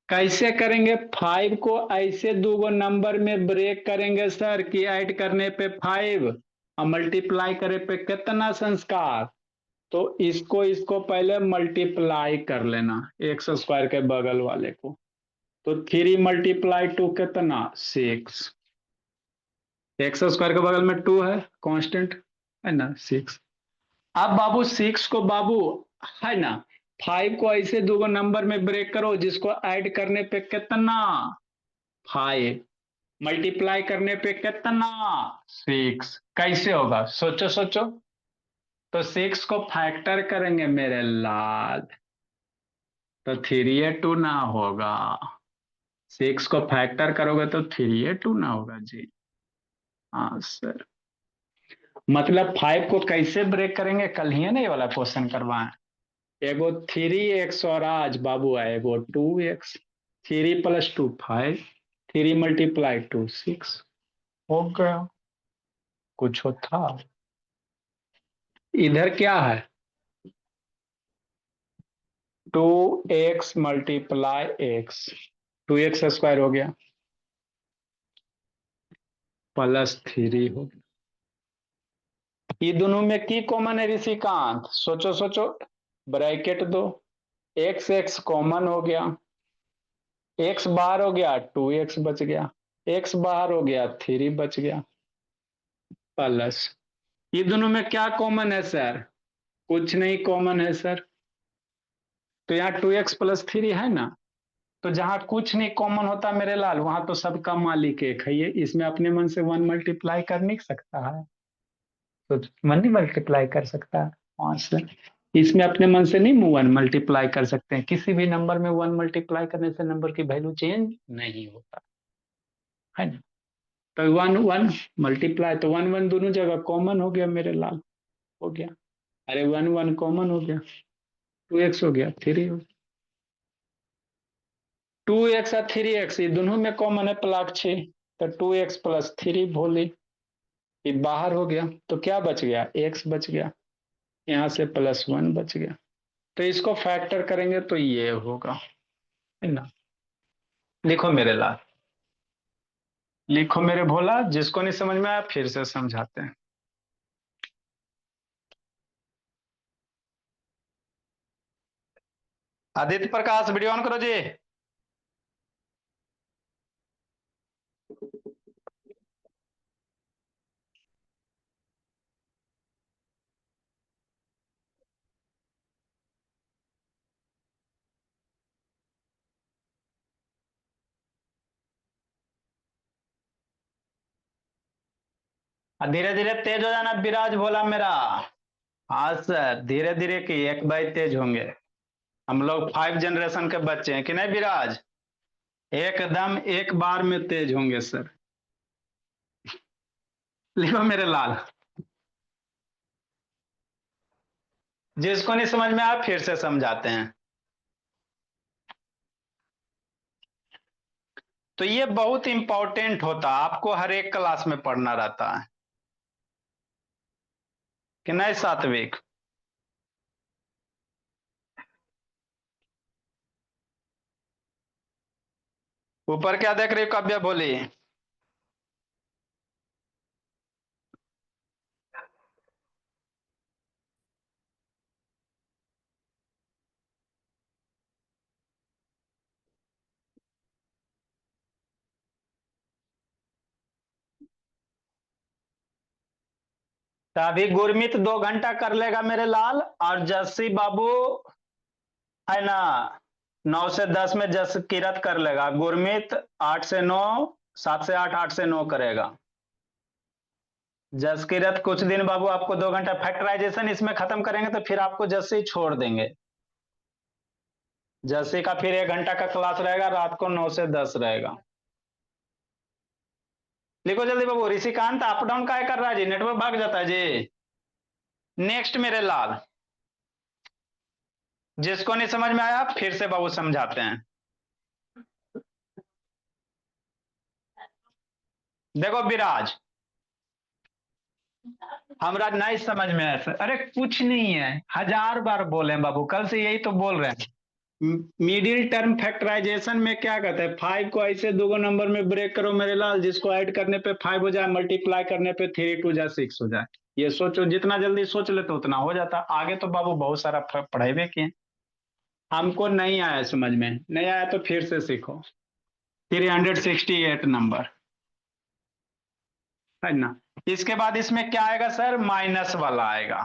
कैसे करेंगे? 5 को ऐसे दो नंबर में ब्रेक करेंगे सर कि ऐड करने पे 5 और मल्टीप्लाई करे पे कितना संस्कार। तो इसको इसको पहले मल्टीप्लाई कर लेना, x² के बगल वाले को। तो 3 मल्टीप्लाई 2 कितना? 6। x² के बगल में 2 है, कांस्टेंट है ना, 6। अब बाबू 6 को बाबू, है ना, 5 को ऐसे दो नंबर में ब्रेक करो जिसको ऐड करने पे कितना? 5, मल्टीप्लाई करने पे कितना? 6। कैसे होगा? सोचो सोचो। तो 6 को फैक्टर करेंगे मेरे लाल, तो 3a2 ना होगा। 6 को फैक्टर करोगे तो 3a2 ना होगा जी। हाँ सर। मतलब 5 को कैसे ब्रेक करेंगे? कल ही है ना ये वाला क्वेश्चन करवाएं। एगो 3x और आज बाबू है एगो 2x। 3 plus 2 5, 3 multiply 2 6। हो गया। कुछ था इधर क्या है? 2x मल्टीप्लाई x, 2x² हो गया, प्लस 3 हो गया। ये दोनों में की कॉमन है ऋषिकांत? सोचो सोचो, ब्रैकेट दो, x x कॉमन हो गया, x बाहर हो गया 2x बच गया, x बाहर हो गया 3 बच गया, प्लस ये दोनों में क्या कॉमन है सर? कुछ नहीं कॉमन है सर। तो यहाँ 2x प्लस 3 है ना। तो जहां कुछ नहीं कॉमन होता मेरे लाल, वहां तो सबका मालिक एक है। ये इसमें अपने मन से 1 मल्टीप्लाई कर नहीं सकता है, तो 1 ही मल्टीप्लाई कर सकता है 5 से। इसमें अपने मन से नहीं 1 मल्टीप्लाई कर सकते हैं। किसी भी नंबर में 1 मल्टीप्लाई करने से नंबर की वैल्यू चेंज नहीं होता है ना। तो 1 1 मल्टीप्लाई, तो 1 1 दोनों जगह कॉमन हो गया मेरे लाल, हो गया। अरे 1 1 कॉमन हो गया, 2x हो गया 3 हो गया। 2x और 3x ये दोनों में कॉमन है प्लस 6, तो 2x प्लस 3 भोली, ये बाहर हो गया। तो क्या बच गया? x बच गया, यहाँ से +1 बच गया। तो इसको फैक्टर करेंगे तो ये होगा, है ना। लिखो मेरे लाल, लिखो मेरे भोला। जिसको नहीं समझ में आया फिर से समझाते हैं। आदित्य प्रकाश वीडियो ऑन करो जी। धीरे धीरे तेज हो जाना विराज भोला मेरा। हाँ सर, धीरे धीरे की एक बार तेज होंगे। हम लोग 5 जनरेशन के बच्चे हैं कि नहीं विराज? एकदम एक बार में तेज होंगे सर। लिखो मेरे लाल, जिसको नहीं समझ में आया फिर से समझाते हैं। तो ये बहुत इंपॉर्टेंट होता है, आपको हर एक क्लास में पढ़ना रहता है कि नहीं सात्विक? ऊपर क्या देख रही हो काव्या बोली? तो अभी गुरमीत 2 घंटा कर लेगा मेरे लाल, और जस्सी बाबू है ना 9 से 10 में जस किरत कर लेगा। गुरमीत 8 से 9, 7 से 8, 8 से 9 करेगा। जस की रत कुछ दिन बाबू आपको 2 घंटा फैक्टराइजेशन इसमें खत्म करेंगे तो फिर आपको जस से ही छोड़ देंगे। जैसे का फिर 1 घंटा का क्लास रहेगा, रात को 9 से 10 रहेगा। लिखो जल्दी बाबू। ऋषिकांत अप डाउन काय कर रहा है जी, नेटवर्क भाग जाता है जी। नेक्स्ट मेरे लाल, जिसको नहीं समझ में आया फिर से बाबू समझाते हैं। देखो विराज, हमरा नहीं समझ में आया सर। अरे कुछ नहीं है, 1000 बार बोले बाबू, कल से यही तो बोल रहे हैं। मिडिल टर्म फैक्टराइजेशन में क्या कहते हैं, 5 को ऐसे दो नंबर में ब्रेक करो मेरे लाल, जिसको ऐड करने पे 5 हो जाए, मल्टीप्लाई करने पे 3 2 जा 6 हो जाए। ये सोचो, जितना जल्दी सोच ले तो उतना हो जाता। आगे तो बाबू बहुत सारा पढ़ाई किए। हमको नहीं आया समझ में, नहीं आया तो फिर से सीखो। 368 नंबर है ना। इसके बाद इसमें क्या आएगा सर, माइनस वाला आएगा,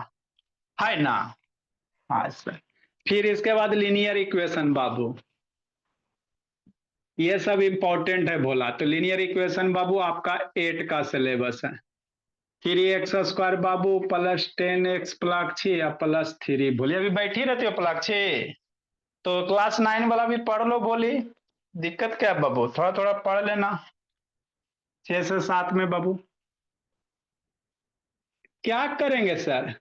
है ना। हाँ सर। फिर इसके बाद लीनियर इक्वेशन बाबू, ये सब इंपॉर्टेंट है बोला तो। लीनियर इक्वेशन बाबू आपका 8 का सिलेबस है। 3x² बाबू प्लस 10x प्लाक्षी या प्लस 3, बोलिए अभी बैठी रहती हो प्लाक्षी, तो क्लास 9 वाला भी पढ़ लो। बोली दिक्कत क्या है बाबू, थोड़ा थोड़ा पढ़ लेना। 6 से 7 में बाबू क्या करेंगे सर,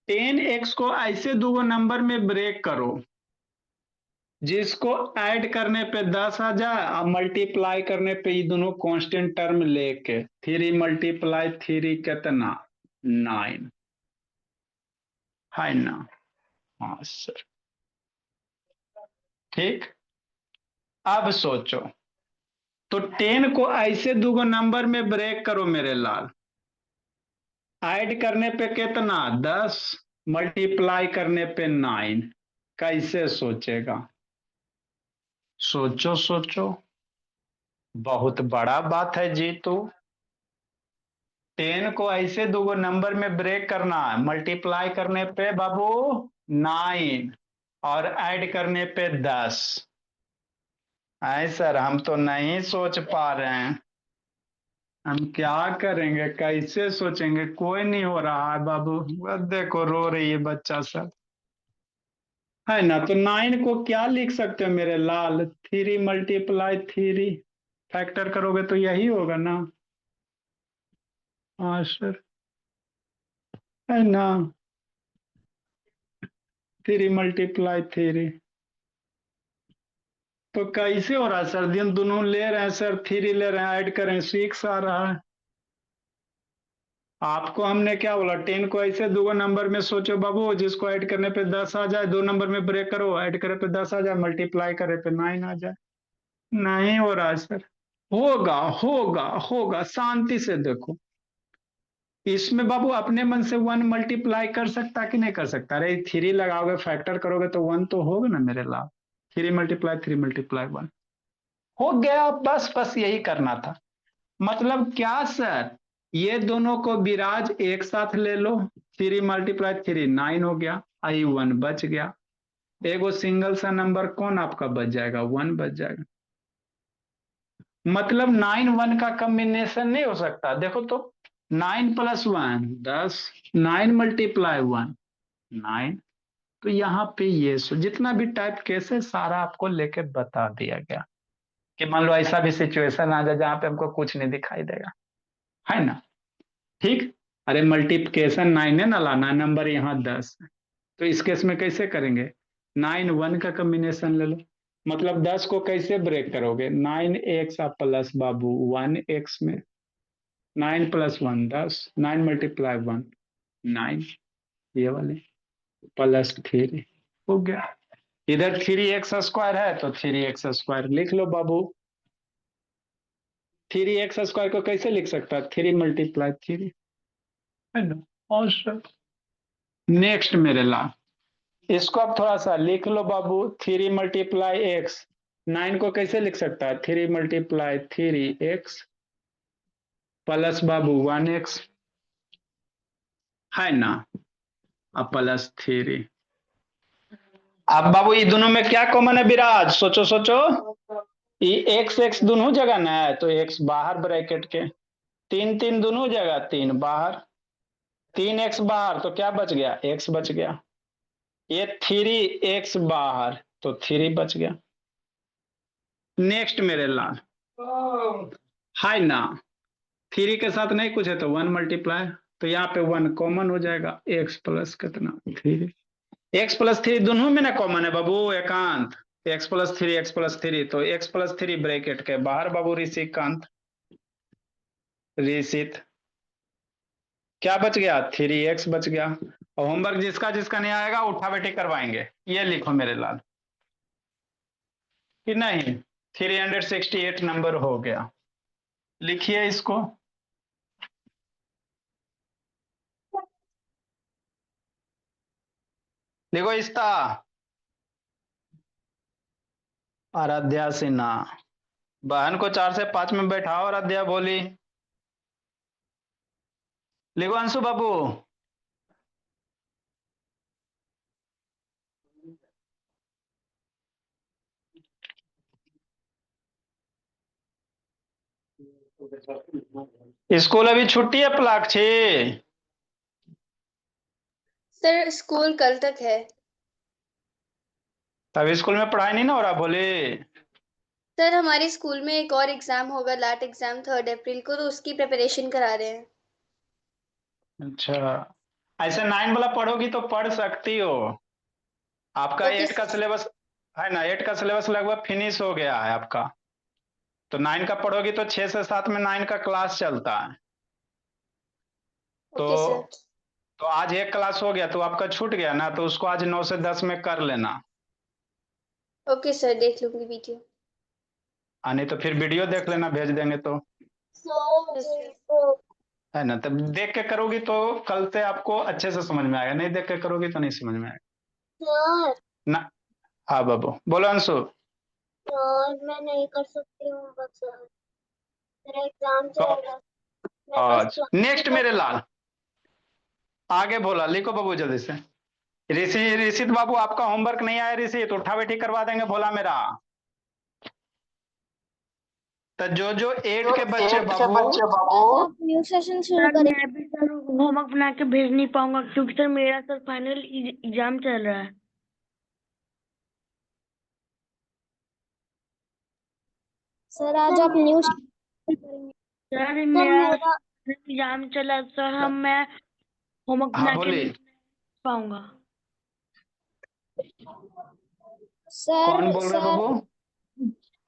10x को ऐसे दो नंबर में ब्रेक करो जिसको ऐड करने पे 10 आ जाए और मल्टीप्लाई करने पे ये दोनों कांस्टेंट टर्म लेके 3 मल्टीप्लाई 3 कितना 9, है ना। हाँ सर। ठीक। अब सोचो, तो 10 को ऐसे दो नंबर में ब्रेक करो मेरे लाल, ऐड करने पे कितना 10, मल्टीप्लाई करने पे 9, कैसे सोचेगा। सोचो सोचो, बहुत बड़ा बात है जी। तो 10 को ऐसे दो नंबर में ब्रेक करना है, मल्टीप्लाई करने पे बाबू 9 और ऐड करने पे 10। ऐ सर हम तो नहीं सोच पा रहे हैं, हम क्या करेंगे, कैसे सोचेंगे, कोई नहीं हो रहा है बाबू। बस देखो रो रही है बच्चा सब, है ना। तो 9 को क्या लिख सकते हो मेरे लाल, 3 मल्टीप्लाई 3, फैक्टर करोगे तो यही होगा ना। हाँ सर, है ना। 3 मल्टीप्लाई 3, तो कैसे हो रहा है सर, दिन दोनों ले रहे हैं सर, 3 ले रहे हैं, ऐड करें 6 आ रहा है। आपको हमने क्या बोला, 10 को ऐसे दो नंबर में सोचो बाबू जिसको ऐड करने पे 10 आ जाए, दो नंबर में ब्रेक करो, ऐड करे पे 10 आ जाए, मल्टीप्लाई करे पे 9 आ जाए। नहीं हो रहा है सर। होगा होगा होगा, शांति से देखो। इसमें बाबू अपने मन से 1 मल्टीप्लाई कर सकता कि नहीं कर सकता, अरे 3 लगाओगे फैक्टर करोगे तो 1 तो होगा ना मेरे लाभ। 3 मल्टीप्लाई 1 हो गया, बस बस यही करना था। मतलब क्या सर, ये दोनों को विराज एक साथ ले लो, 3 मल्टीप्लाई 3 9 हो गया, आई 1 बच गया। एगो सिंगल सा नंबर कौन आपका बच जाएगा, 1 बच जाएगा। मतलब 9 1 का कॉम्बिनेशन नहीं हो सकता। देखो तो 9 + 1 10, 9 मल्टीप्लाई 1 9। तो यहाँ पे ये जितना भी टाइप केस है सारा आपको लेके बता दिया गया, कि मान लो ऐसा भी सिचुएशन आ जाए जहां पे हमको कुछ नहीं दिखाई देगा, है ना। ठीक। अरे मल्टीप्लिकेशन 9 है ना, लाना नंबर यहाँ 10 है, तो इस केस में कैसे करेंगे, 9 1 का कॉम्बिनेशन ले लो। मतलब 10 को कैसे ब्रेक करोगे, 9x प्लस बाबू 1x में, 9 + 1 10, 9 मल्टीप्लाई 1 9, ये वाले प्लस 3 हो गया। इधर 3x² है तो 3x² लिख लो बाबू। 3x² को कैसे लिख सकता है, 3 मल्टीप्लाई 3, है ना। और सब नेक्स्ट मेरे लाल, इसको अब थोड़ा सा लिख लो बाबू। 3 मल्टीप्लाई x, 9 को कैसे लिख सकता है, 3 मल्टीप्लाई 3x प्लस बाबू 1x, है ना, अब +3। अब बाबू ये दोनों में क्या कॉमन है विराज, सोचो सोचो। ये x x दोनों जगह ना है, तो x बाहर ब्रैकेट के, तीन तीन दोनों जगह, तीन बाहर, 3x बाहर, तो क्या बच गया, x बच गया। ये 3x बाहर, तो 3 बच गया। नेक्स्ट मेरे लाल, हाय ना, 3 के साथ नहीं कुछ है तो 1 मल्टीप्लाई, तो यहाँ पे 1 कॉमन हो जाएगा, x प्लस कितना 3, x प्लस 3 दोनों में ना कॉमन है बाबू एकांत, x प्लस 3 तो x प्लस 3 ब्रैकेट के बाहर बाबू ऋषिकांत, ऋषित, क्या बच गया 3x बच गया। और होमवर्क जिसका जिसका नहीं आएगा उठा बैठी करवाएंगे, ये लिखो मेरे लाल कि नहीं, 368 नंबर हो गया, लिखिए इसको। देखो इसका आराध्या सिन्हा, बहन को 4 से 5 में बैठाओ, आराध्या बोली, लिखो अंशु बाबू, स्कूल अभी छुट्टी है पलाक्षी, सर स्कूल कल तक है। तब स्कूल में पढ़ाई नहीं ना हो रहा बोले। सर हमारे स्कूल में एक और एग्जाम होगा, लैट एग्जाम 3 अप्रैल को, तो उसकी प्रिपरेशन करा रहे हैं। अच्छा, ऐसे 9 वाला पढ़ोगी तो पढ़ सकती हो, आपका ओके 8 का सिलेबस है ना, 8 का सिलेबस लगभग फिनिश हो गया है आपका, तो 9 का पढ़ोगी तो 6 से 7 में 9 का क्लास चलता है, तो ओके सर। तो आज एक क्लास हो गया तो आपका छूट गया ना, तो उसको आज 9 से 10 में कर लेना, ओके सर, देख लूंगी वीडियो। नहीं तो फिर वीडियो देख लेना, भेज देंगे तो, है ना, तब देख के करोगी तो कल से आपको अच्छे से समझ में आएगा, नहीं देख के करोगी तो नहीं समझ में आएगा सर ना। हाँ बाबू बोलो अंशु। सर मैं नहीं कर सकती हूँ बस सर, मेरा एग्जाम तो चल रहा है, मेरे पास आज नेक्स्ट मेरे लाल, आगे बोला, लिखो बाबू जल्दी से। ऋषित बाबू आपका होमवर्क नहीं आया ऋषित, उठा बैठी करवा देंगे बोला मेरा, तो जो 8 के बच्चे बाबू, आप न्यू सेशन शुरू सर करें। मैं भी सर होमवर्क बना के भेज नहीं पाऊंगा क्योंकि सर मेरा सर फाइनल एग्जाम चल रहा है। सर आज आप न्यू करेंगे। सर सर मेरा मेरा एग्जाम चला सर, मैं होमवर्क हाँ बना के बोली, नहीं पाऊंगा। कौन सर बोल रहे सर बाबू,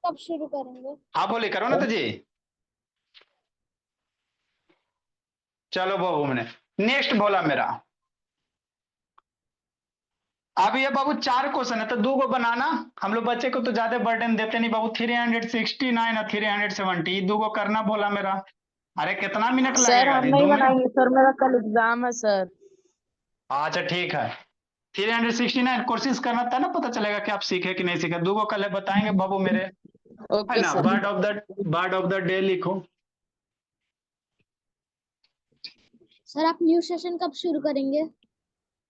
कब शुरू करेंगे? हाँ बोली करो ना तो जी। चलो बाबू मैंने नेक्स्ट बोला मेरा, अब ये बाबू 4 क्वेश्चन है तो 2 को बनाना, हम लोग बच्चे को तो ज्यादा बर्डन देते नहीं बाबू, 369 और 370 2 को करना बोला मेरा, अरे कितना मिनट सर लगेगा हम जी, नहीं 2 मिनट। बनाएंगे सर, मेरा कल एग्जाम है सर। अच्छा ठीक है, 369 कोशिश करना था ना, पता चलेगा कि आप सीखे कि नहीं सीखे, 2 को कल बताएंगे बाबू मेरे, है ओके ना। Sir. Bird of the day लिखो। सर आप न्यू सेशन कब शुरू करेंगे?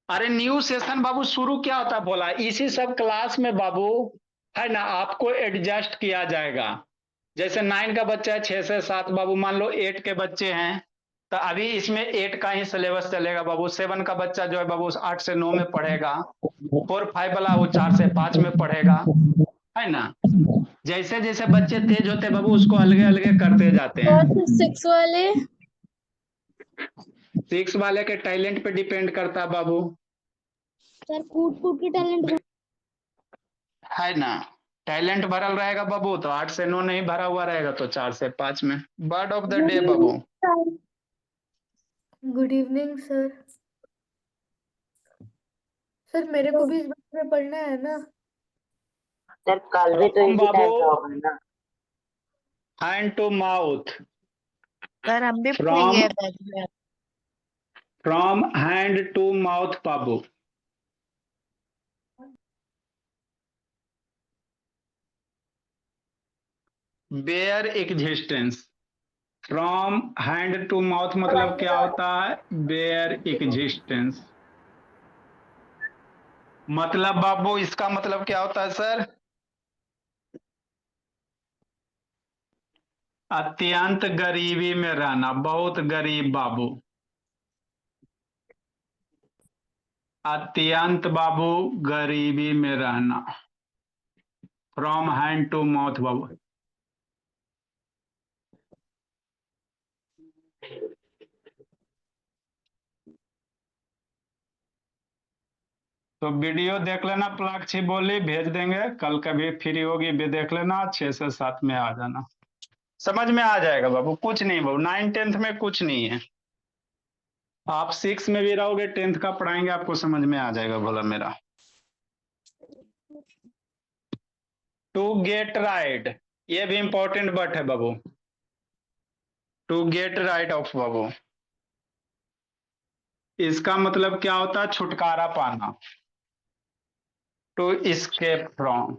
अरे न्यू सेशन बाबू शुरू क्या होता है बोला, इसी सब क्लास में बाबू, है ना, आपको एडजस्ट किया जाएगा, जैसे 9 का बच्चा है 6 से 7 बाबू, मान लो 8 के बच्चे हैं तो अभी इसमें 8 का ही सिलेबस चलेगा बाबू, 7 का बच्चा जो है बाबू 8 से 9 में पढ़ेगा, 4 5 वाला वो 4 से 5 में पढ़ेगा, है ना, जैसे जैसे बच्चे तेज होते बाबू उसको अलगे अलगे करते जाते हैं। और 6 वाले? 6 वाले के टैलेंट पे डिपेंड करता है बाबू, सर कूट कूट के टैलेंट। है ना, टैलेंट भरल रहेगा बाबू तो 8 से 9 नहीं भरा हुआ रहेगा तो 4 से 5 में। Bird of the day Babu, good evening sir. Sir मेरे को भी इस बारे में पढ़ना है ना? सर कल भी तो इसी बाबू टाइम पे होगा ना। हैंड टू माउथ, सर हम भी फ्रॉम पढ़ेंगे बाद में। फ्रॉम हैंड टू माउथ बाबू, bare existence, from hand to mouth मतलब क्या होता है, बेयर एग्जिस्टेंस, मतलब बाबू इसका मतलब क्या होता है सर, अत्यंत गरीबी में रहना, बहुत गरीब बाबू। अत्यंत बाबू गरीबी में रहना, फ्रॉम हैंड टू माउथ बाबू। तो वीडियो देख लेना, प्लाक्षी बोली भेज देंगे, कल कभी फ्री होगी भी देख लेना, 6 से 7 में आ जाना, समझ में आ जाएगा बाबू। कुछ नहीं बाबू, 9 10th में कुछ नहीं है, आप 6 में भी रहोगे, 10th का पढ़ाएंगे, आपको समझ में आ जाएगा। बोला मेरा टू गेट राइट, ये भी इंपॉर्टेंट वर्ड है बाबू, टू गेट राइट ऑफ बाबू। इसका मतलब क्या होता है? छुटकारा पाना, टू एस्केप फ्रॉम।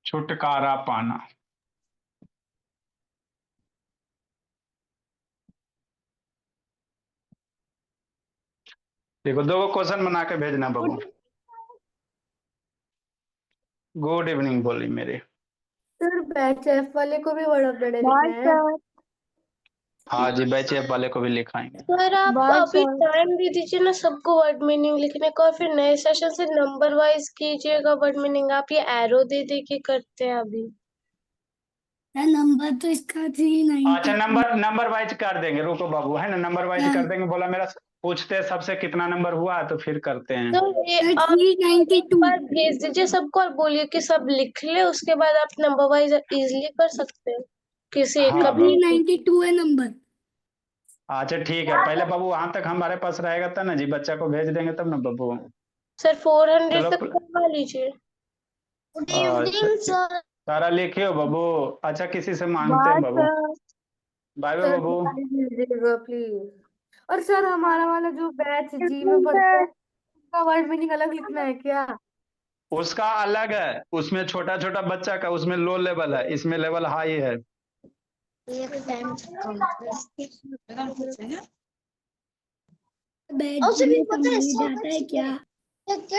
छुटकारा पाना। देखो 2 क्वेश्चन बना के भेजना बाबू। गुड इवनिंग बोली मेरे। सर बैच एफ वाले को भी word of the day by लिखना है। सर। हाँ जी, बैच एफ वाले को भी लिखाएंगे। सर आप बाय अभी सर। टाइम दे दीजिए ना सबको वर्ड मीनिंग लिखने का, और फिर नए सेशन से नंबर वाइज कीजिएगा वर्ड मीनिंग। आप ये एरो दे दे के करते हैं अभी। नंबर तो इसका 390। अच्छा, नंबर वाइज कर देंगे, रुको बाबू, है ना, नंबर वाइज कर देंगे। बोला मेरा पूछते हैं सबसे कितना नंबर हुआ है, तो फिर करते हैं। तो ये आप 392। बार भेज दीजिए सबको और बोलिए कि सब लिख ले, उसके बाद आप नंबर वाइज इजीली कर सकते हैं, किसी एक हाँ का बाबू। 392 है नंबर। अच्छा ठीक है, पहले बाबू वहां तक हमारे पास रहेगा तब ना जी, बच्चा को भेज देंगे तब ना बाबू। सर 400 चलो तक करवा लीजिए। अच्छा, सारा लिखे हो बाबू। अच्छा, किसी से मांगते हैं बाय बाबू। सर। बाय बाय सर बाबू। दिखाई दीजिएगा प्लीज। और सर हमारा वाला जो बैच जी में बिल्कुल पढ़ता है सर। उसका वर्ड मीनिंग अलग लिखना है क्या? उसका अलग है, उसमें छोटा छोटा बच्चा का, उसमें लो लेवल है, इसमें लेवल हाई है। जाता है क्या?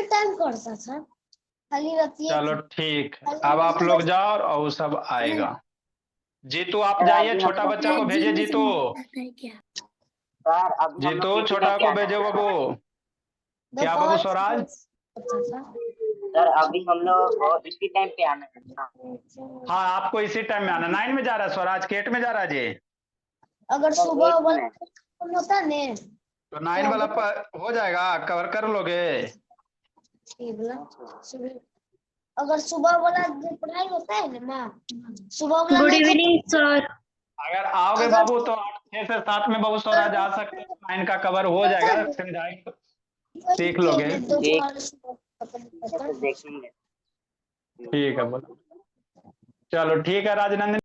टाइम करता था खाली रहती है। चलो ठीक है, अब आप लोग जाओ और वो सब आएगा। जीतू आप जाइए, छोटा बच्चा को भेजिए। जीतू, सर अभी हम जीतू लोग छोटा को भेजो बाबू। क्या बाबू स्वराज? सर अभी हम लोग इसी टाइम पे आना है। हाँ, आपको इसी टाइम में आना। 9 में जा रहा है स्वराज, के 8 में जा रहा है जी? अगर सुबह वाला होता ने तो 9 वाला हो जाएगा, कवर कर लोगे? अगर सुबह वाला जो पढ़ाई होता है ना माँ, सुबह वाला गुड नहीं इवनिंग सर। अगर आओगे बाबू तो 6 से 7 में बाबू स्वराज आ सकते हैं, 9 का कवर हो जाएगा, समझाएंगे तो सीख लोगे। देखेंगे। ठीक है बोलो। चलो ठीक है राजनंदन।